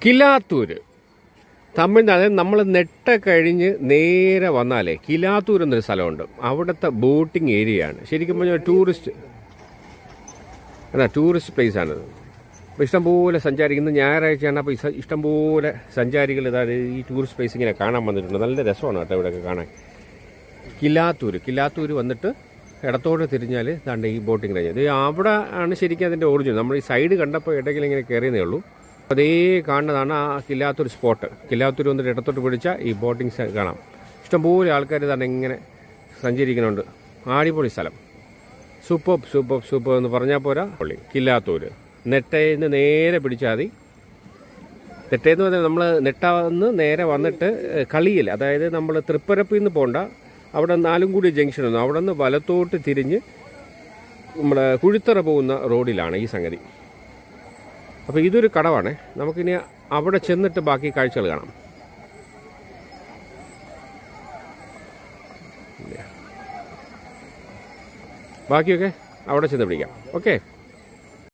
കിലാത്തൂർ തമിഴ്നാട്. നമ്മൾ നെട്ട കഴിഞ്ഞ് നേരെ വന്നാലേ കിലാത്തൂർ എന്നൊരു സ്ഥലമുണ്ട്. അവിടുത്തെ ബോട്ടിംഗ് ഏരിയയാണ്. ശരിക്കും പറഞ്ഞാൽ ടൂറിസ്റ്റ് പ്ലേസാണിത്. അപ്പോൾ ഇഷ്ടംപോലെ സഞ്ചാരിക്കുന്ന ഞായറാഴ്ചയാണ്. അപ്പോൾ ഇഷ്ടംപോലെ സഞ്ചാരികൾ ഇതാണ് ഈ ടൂറിസ്റ്റ് പ്ലേസ് ഇങ്ങനെ കാണാൻ വന്നിട്ടുണ്ട്. നല്ല രസമാണ് കേട്ടോ ഇവിടെയൊക്കെ കാണാൻ. കിലാത്തൂർ വന്നിട്ട് ഇടത്തോടെ തിരിഞ്ഞാൽ ദാണ്ട് ഈ ബോട്ടിംഗ് റേഞ്ച്. അവിടെ ആണ് ശരിക്കും അതിൻ്റെ ഒറിജിനൽ. നമ്മൾ ഈ സൈഡ് കണ്ടപ്പോൾ ഇടയ്ക്കിൽ ഇങ്ങനെ കയറിയതേ ഉള്ളൂ. അതേ കാണുന്നതാണ് ആ കിലാത്തൂർ സ്പോട്ട്. കിലാത്തൂർ വന്നിട്ട് ഇടത്തോട്ട് പിടിച്ചാൽ ഈ ബോട്ടിംഗ് കാണാം. ഇഷ്ടംപോലെ ആൾക്കാർ തന്നെ ഇങ്ങനെ സഞ്ചരിക്കുന്നുണ്ട്. അടിപൊളി സ്ഥലം. സൂപ്പർ എന്ന് പറഞ്ഞാൽ പോരാ. കിലാത്തൂർ നെട്ടയിൽ നിന്ന് നേരെ പിടിച്ചാൽ മതി. നെട്ടയെന്ന് പറഞ്ഞാൽ നമ്മൾ നെട്ടാന്ന് നേരെ വന്നിട്ട് കളിയിൽ, അതായത് നമ്മൾ തൃപ്പരപ്പിൽ നിന്ന് പോകണ്ട, അവിടെ നാലുംകൂടി ജംഗ്ഷൻ ഉണ്ട്. അവിടെ നിന്ന് വലത്തോട്ട് തിരിഞ്ഞ് നമ്മുടെ കുഴിത്തറ പോകുന്ന റോഡിലാണ് ഈ സംഗതി. അപ്പോൾ ഇതൊരു കടവാണ്. നമുക്കിനി അവിടെ ചെന്നിട്ട് ബാക്കി കാഴ്ചകൾ കാണാം. ബാക്കിയൊക്കെ അവിടെ ചെന്ന് പിടിക്കാം. ഓക്കെ.